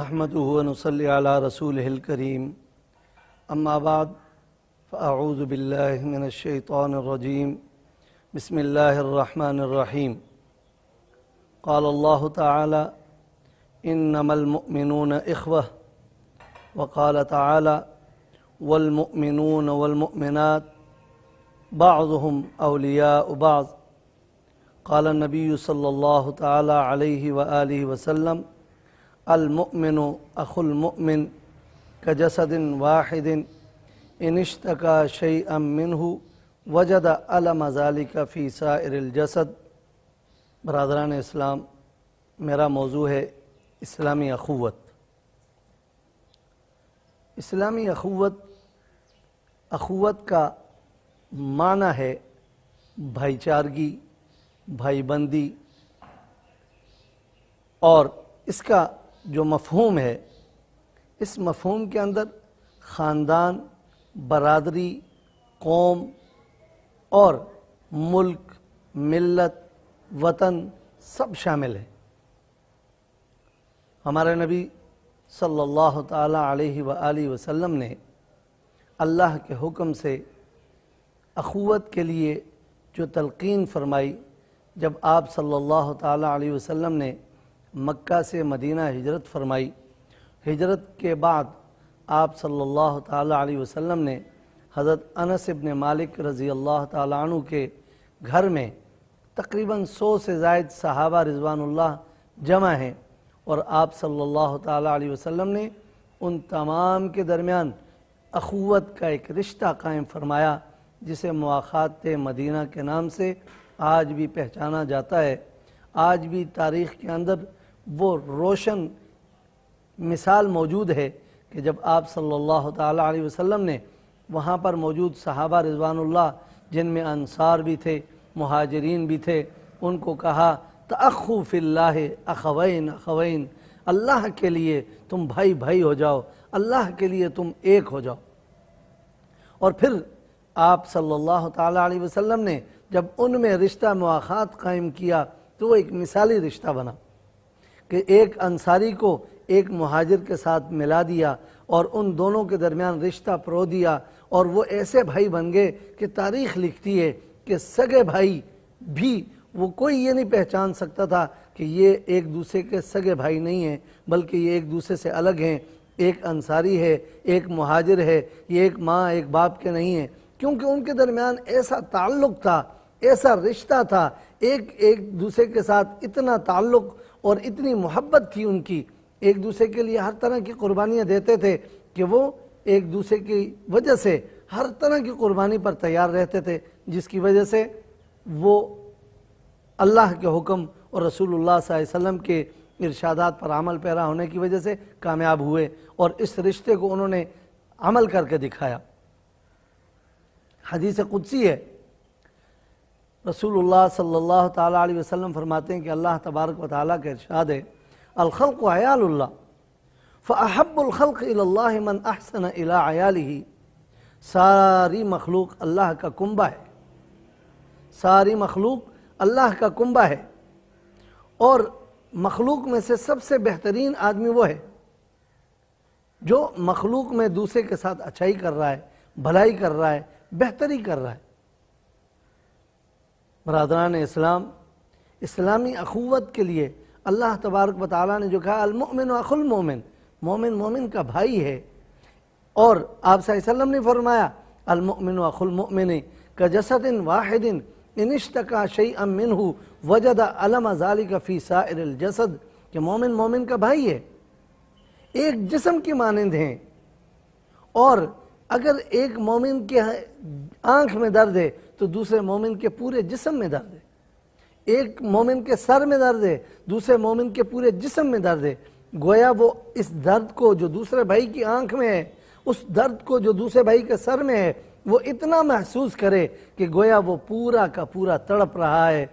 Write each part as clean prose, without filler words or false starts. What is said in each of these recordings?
نحمده ونصلي على رسوله الكريم أما بعد فأعوذ بالله من الشيطان الرجيم بسم الله الرحمن الرحيم قال الله تعالى إنما المؤمنون إخوة وقال تعالى والمؤمنون والمؤمنات بعضهم أولياء بعض قال النبي صلى الله تعالى عليه وآله وسلم المؤمن أخو المؤمن كجسد واحد إن اشتكى شيئا منه وجد ألم ذلك في سائر الجسد۔ برادران اسلام، میرا موضوع ہے اسلامی اخوت۔ اسلامی اخوت کا معنی ہے بھائی چارگی، بھائی بندی، اور اس کا جو مفہوم ہے، اس مفہوم کے اندر خاندان، برادری، قوم اور ملک، ملت، وطن سب شامل ہے۔ ہمارے نبی صلی اللہ تعالی علیہ وآلہ وسلم نے اللہ کے حکم سے اخوت کے لیے جو تلقین فرمائی، جب آپ صلی اللہ تعالی علیہ وسلم نے مکہ سے مدینہ ہجرت فرمائی، ہجرت کے بعد آپ صلی اللہ تعالی علیہ وسلم نے حضرت انس ابن مالک رضی اللہ تعالی عنہ کے گھر میں تقریباً 100 سے زائد صحابہ رضوان اللہ جمع ہیں، اور آپ صلی اللہ تعالی علیہ وسلم نے ان تمام کے درمیان اخوت کا ایک رشتہ قائم فرمایا، جسے مواخات مدینہ کے نام سے آج بھی پہچانا جاتا ہے۔ آج بھی تاریخ کے اندر وہ روشن مثال موجود ہے کہ جب آپ صلی اللہ تعالی علیہ وسلم نے وہاں پر موجود صحابہ رضوان اللہ، جن میں انصار بھی تھے، مہاجرین بھی تھے، ان کو کہا تأخوا فی اللہ اخوین اخوین، اللہ کے لیے تم بھائی بھائی ہو جاؤ، اللہ کے لیے تم ایک ہو جاؤ۔ اور پھر آپ صلی اللہ تعالی علیہ وسلم نے جب ان میں رشتہ مواخات قائم کیا تو وہ ایک مثالی رشتہ بنا کہ ایک انصاری کو ایک مہاجر کے ساتھ ملا دیا اور ان دونوں کے درمیان رشتہ پرو دیا، اور وہ ایسے بھائی بن گئے کہ تاریخ لکھتی ہے کہ سگے بھائی بھی وہ کوئی یہ نہیں پہچان سکتا تھا کہ یہ ایک دوسرے کے سگے بھائی نہیں ہیں، بلکہ یہ ایک دوسرے سے الگ ہیں، ایک انصاری ہے، ایک مہاجر ہے، یہ ایک ماں ایک باپ کے نہیں ہیں، کیونکہ ان کے درمیان ایسا تعلق تھا، ایسا رشتہ تھا، ایک دوسرے کے ساتھ اتنا تعلق اور اتنی محبت تھی ان کی، ایک دوسرے کے لیے ہر طرح کی قربانیاں دیتے تھے کہ وہ ایک دوسرے کی وجہ سے ہر طرح کی قربانی پر تیار رہتے تھے، جس کی وجہ سے وہ اللہ کے حکم اور رسول اللہ صلی اللہ علیہ وسلم کے ارشادات پر عمل پیرا ہونے کی وجہ سے کامیاب ہوئے، اور اس رشتے کو انہوں نے عمل کر کے دکھایا۔ حدیث قدسی ہے، رسول اللہ صلی اللہ تعالی علیہ وسلم فرماتے ہیں کہ اللہ تبارک و تعالیٰ کا ارشاد ہے الخلق عیال اللہ فاحب الخلق الی اللہ من احسن الی عیالہ۔ ساری مخلوق اللہ کا کنبہ ہے، ساری مخلوق اللہ کا کنبہ ہے، اور مخلوق میں سے سب سے بہترین آدمی وہ ہے جو مخلوق میں دوسرے کے ساتھ اچھائی کر رہا ہے، بھلائی کر رہا ہے، بہتری کر رہا ہے۔ برادران اسلام، اسلامی اخوت کے لیے اللہ تبارک و تعالیٰ نے جو کہا المؤمن اخو المؤمن، مومن مومن کا بھائی ہے، اور آپ صلی اللہ علیہ وسلم نے فرمایا المؤمن اخو المؤمن کجسد واحد ان اشتکا شیئا منہ وجد علم ذلک فی سائر الجسد، کہ مومن مومن کا بھائی ہے، ایک جسم کی مانند ہیں، اور اگر ایک مومن کے آنکھ میں درد ہے تو دوسرے مومن کے پورے جسم میں درد ہے، ایک مومن کے سر میں درد ہے دوسرے مومن کے پورے جسم میں درد ہے، گویا وہ اس درد کو جو دوسرے بھائی کی آنکھ میں ہے، اس درد کو جو دوسرے بھائی کے سر میں ہے، وہ اتنا محسوس کرے کہ گویا وہ پورا کا پورا تڑپ رہا ہے،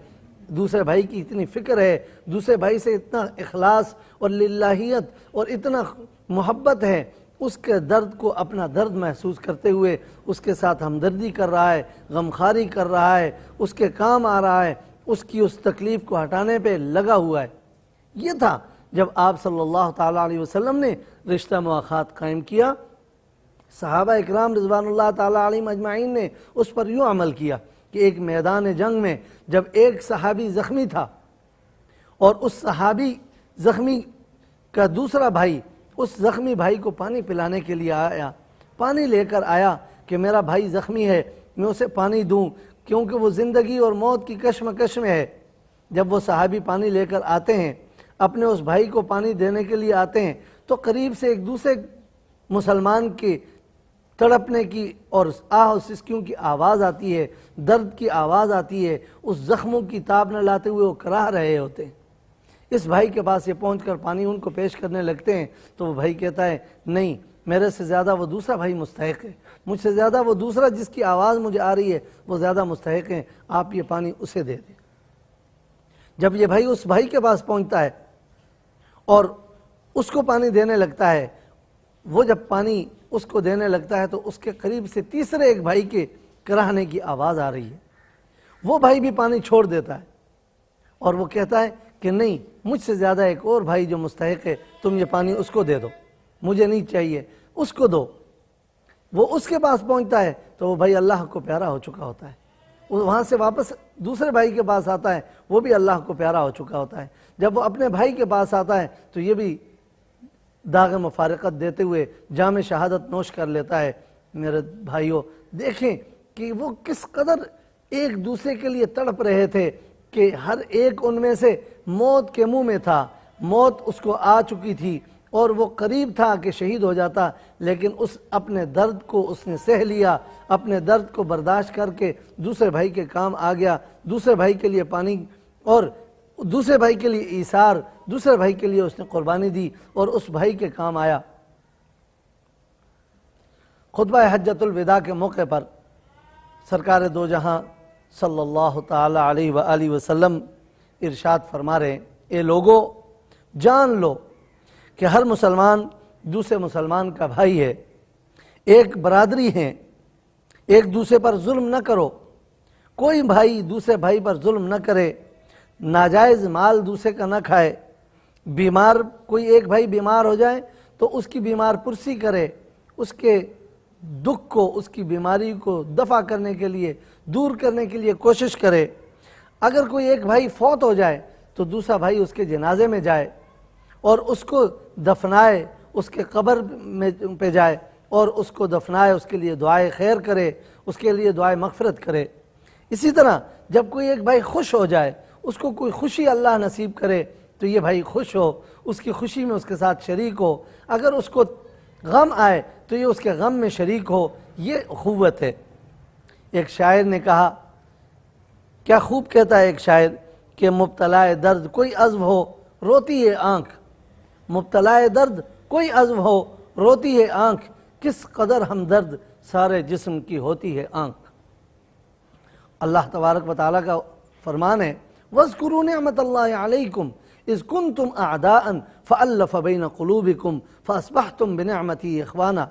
دوسرے بھائی کی اتنی فکر ہے، دوسرے بھائی سے اتنا اخلاص اور للہیت اور اتنا محبت ہے، اس کے درد کو اپنا درد محسوس کرتے ہوئے اس کے ساتھ ہمدردی کر رہا ہے، غمخواری کر رہا ہے، اس کے کام آ رہا ہے، اس کی اس تکلیف کو ہٹانے پہ لگا ہوا ہے۔ یہ تھا جب آپ صلی اللہ تعالیٰ علیہ وسلم نے رشتہ مواخات قائم کیا، صحابہ اکرام رضوان اللہ تعالیٰ علیہم اجمعین نے اس پر یوں عمل کیا کہ ایک میدان جنگ میں جب ایک صحابی زخمی تھا اور اس صحابی زخمی کا دوسرا بھائی اس زخمی بھائی کو پانی پلانے کے لیے آیا، پانی لے کر آیا کہ میرا بھائی زخمی ہے، میں اسے پانی دوں، کیونکہ وہ زندگی اور موت کی کشمکش میں ہے۔ جب وہ صحابی پانی لے کر آتے ہیں، اپنے اس بھائی کو پانی دینے کے لیے آتے ہیں، تو قریب سے ایک دوسرے مسلمان کے تڑپنے کی اور آہ و سسکیوں کی آواز آتی ہے، درد کی آواز آتی ہے، اس زخموں کی تاب نہ لاتے ہوئے وہ کراہ رہے ہوتے ہیں۔ اس بھائی کے پاس یہ پہنچ کر پانی ان کو پیش کرنے لگتے ہیں تو وہ بھائی کہتا ہے نہیں، میرے سے زیادہ وہ دوسرا بھائی مستحق ہے، مجھ سے زیادہ وہ دوسرا جس کی آواز مجھے آ رہی ہے وہ زیادہ مستحق ہے، آپ یہ پانی اسے دے دیں۔ جب یہ بھائی اس بھائی کے پاس پہنچتا ہے اور اس کو پانی دینے لگتا ہے، وہ جب پانی اس کو دینے لگتا ہے تو اس کے قریب سے تیسرے ایک بھائی کے کراہنے کی آواز آ رہی ہے۔ وہ بھائی بھی پانی چھوڑ دیتا ہے اور وہ کہتا ہے کہ نہیں، مجھ سے زیادہ ایک اور بھائی جو مستحق ہے، تم یہ پانی اس کو دے دو، مجھے نہیں چاہیے، اس کو دو۔ وہ اس کے پاس پہنچتا ہے تو وہ بھائی اللہ کو پیارا ہو چکا ہوتا ہے، وہ وہاں سے واپس دوسرے بھائی کے پاس آتا ہے، وہ بھی اللہ کو پیارا ہو چکا ہوتا ہے۔ جب وہ اپنے بھائی کے پاس آتا ہے تو یہ بھی داغ مفارقت دیتے ہوئے جام شہادت نوش کر لیتا ہے۔ میرے بھائیوں، دیکھیں کہ وہ کس قدر ایک دوسرے کے لیے تڑپ رہے تھے کہ ہر ایک ان میں سے موت کے منہ میں تھا، موت اس کو آ چکی تھی اور وہ قریب تھا کہ شہید ہو جاتا، لیکن اس اپنے درد کو اس نے سہ لیا، اپنے درد کو برداشت کر کے دوسرے بھائی کے کام آ گیا، دوسرے بھائی کے لیے پانی اور دوسرے بھائی کے لیے ایثار، دوسرے بھائی کے لیے اس نے قربانی دی اور اس بھائی کے کام آیا۔ خطبہ حجۃ الوداع کے موقع پر سرکار دو جہاں صلی اللہ تعالی علیہ وآلہ وسلم ارشاد فرما رہے ہیں، اے لوگو جان لو کہ ہر مسلمان دوسرے مسلمان کا بھائی ہے، ایک برادری ہیں، ایک دوسرے پر ظلم نہ کرو، کوئی بھائی دوسرے بھائی پر ظلم نہ کرے، ناجائز مال دوسرے کا نہ کھائے، بیمار کوئی ایک بھائی بیمار ہو جائے تو اس کی بیمار پرسی کرے، اس کے دکھ کو، اس کی بیماری کو دفع کرنے کے لیے، دور کرنے کے لیے کوشش کرے۔ اگر کوئی ایک بھائی فوت ہو جائے تو دوسرا بھائی اس کے جنازے میں جائے اور اس کو دفنائے، اس کے قبر پہ جائے اور اس کو دفنائے، اس کے لیے دعائے خیر کرے، اس کے لیے دعائے مغفرت کرے۔ اسی طرح جب کوئی ایک بھائی خوش ہو جائے، اس کو کوئی خوشی اللہ نصیب کرے تو یہ بھائی خوش ہو، اس کی خوشی میں اس کے ساتھ شریک ہو، اگر اس کو غم آئے تو یہ اس کے غم میں شریک ہو، یہ اخوت ہے۔ ایک شاعر نے کہا، کیا خوب کہتا ہے ایک شاعر کہ مبتلا درد کوئی عزم ہو روتی ہے آنکھ، مبتلا درد کوئی عزم ہو روتی ہے آنکھ، کس قدر ہمدرد سارے جسم کی ہوتی ہے آنکھ۔ اللہ تبارک و تعالیٰ کا فرمان ہے، وَاذْكُرُوا نِعْمَةَ اللَّهِ عَلَيْكُمْ اِذْ كُنْتُمْ أَعْدَاءً فَأَلَّفَ بَيْنَ قُلُوبِكُمْ فَأَصْبَحْتُمْ بِنِعْمَتِهِ إِخْوَانًا۔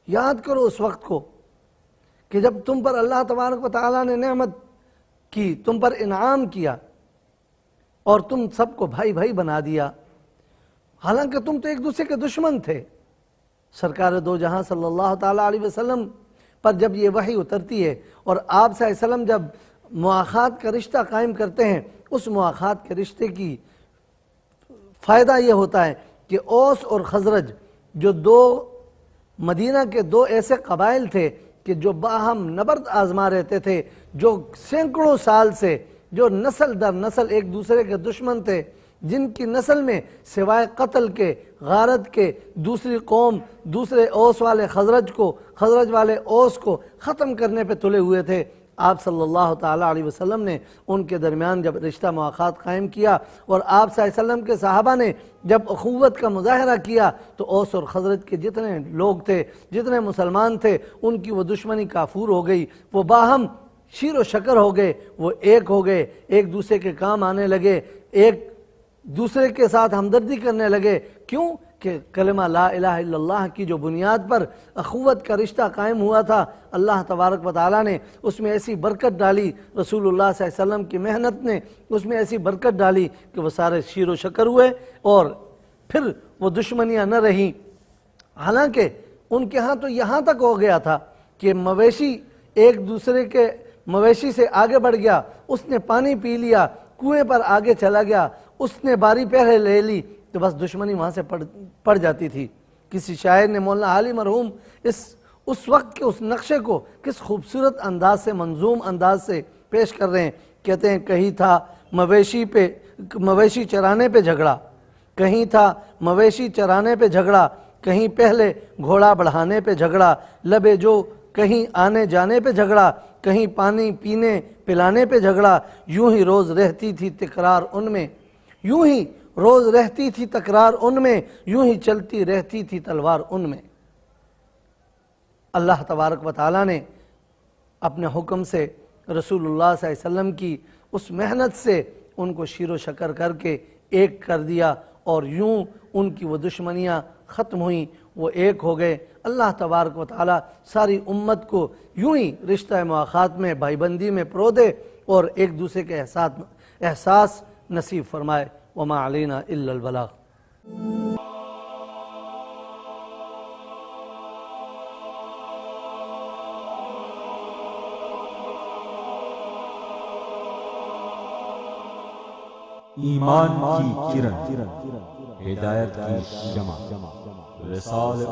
یاد کرو اس وقت کو کہ جب تم پر اللہ تبارک و تعالیٰ نے نعمت کی، تم پر انعام کیا اور تم سب کو بھائی بھائی بنا دیا، حالانکہ تم تو ایک دوسرے کے دشمن تھے۔ سرکار دو جہاں صلی اللہ تعالیٰ علیہ وسلم پر جب یہ وحی اترتی ہے اور آپ صلی اللہ علیہ وسلم جب مواخات کا رشتہ قائم کرتے ہیں، اس مواخات کے رشتے کی فائدہ یہ ہوتا ہے کہ اوس اور خزرج جو دو مدینہ کے دو ایسے قبائل تھے کہ جو باہم نبرد آزما رہتے تھے، جو سینکڑوں سال سے جو نسل در نسل ایک دوسرے کے دشمن تھے، جن کی نسل میں سوائے قتل کے، غارت کے، دوسری قوم دوسرے اوس والے خزرج کو، خزرج والے اوس کو ختم کرنے پہ تلے ہوئے تھے، آپ صلی اللہ تعالیٰ علیہ وسلم نے ان کے درمیان جب رشتہ مواخات قائم کیا اور آپ صلی اللہ علیہ وسلم کے صحابہ نے جب اخوت کا مظاہرہ کیا تو اوس اور خزرج کے جتنے لوگ تھے، جتنے مسلمان تھے، ان کی وہ دشمنی کافور ہو گئی، وہ باہم شیر و شکر ہو گئے، وہ ایک ہو گئے، ایک دوسرے کے کام آنے لگے، ایک دوسرے کے ساتھ ہمدردی کرنے لگے۔ کیوں کہ کلمہ لا الہ الا اللہ کی جو بنیاد پر اخوت کا رشتہ قائم ہوا تھا، اللہ تبارک و تعالیٰ نے اس میں ایسی برکت ڈالی، رسول اللہ صلی اللہ علیہ وسلم کی محنت نے اس میں ایسی برکت ڈالی کہ وہ سارے شیر و شکر ہوئے اور پھر وہ دشمنیاں نہ رہیں۔ حالانکہ ان کے ہاں تو یہاں تک ہو گیا تھا کہ مویشی ایک دوسرے کے مویشی سے آگے بڑھ گیا، اس نے پانی پی لیا، کنویں پر آگے چلا گیا، اس نے باری پہلے لے لی تو بس دشمنی وہاں سے پڑ جاتی تھی۔ کسی شاعر نے، مولانا علی مرحوم، اس وقت کے اس نقشے کو کس خوبصورت انداز سے، منظوم انداز سے پیش کر رہے ہیں۔ کہتے ہیں کہیں تھا مویشی چرانے پہ جھگڑا، کہیں تھا مویشی چرانے پہ جھگڑا، کہیں پہلے گھوڑا بڑھانے پہ جھگڑا، لبے جو کہیں آنے جانے پہ جھگڑا، کہیں پانی پینے پلانے پہ جھگڑا، یوں ہی روز رہتی تھی تکرار ان میں، یوں ہی روز رہتی تھی تکرار ان میں، یوں ہی چلتی رہتی تھی تلوار ان میں۔ اللہ تبارک و تعالیٰ نے اپنے حکم سے رسول اللہ صلی اللہ علیہ وسلم کی اس محنت سے ان کو شیر و شکر کر کے ایک کر دیا، اور یوں ان کی وہ دشمنیاں ختم ہوئیں، وہ ایک ہو گئے۔ اللہ تبارک و تعالیٰ ساری امت کو یوں ہی رشتہ مواخات میں، بھائی بندی میں پرو دے اور ایک دوسرے کے احساس نصیب فرمائے۔ وما علینا الا البلاغ۔ ایمان کی کرن، ہدایت کی شمع، رسالت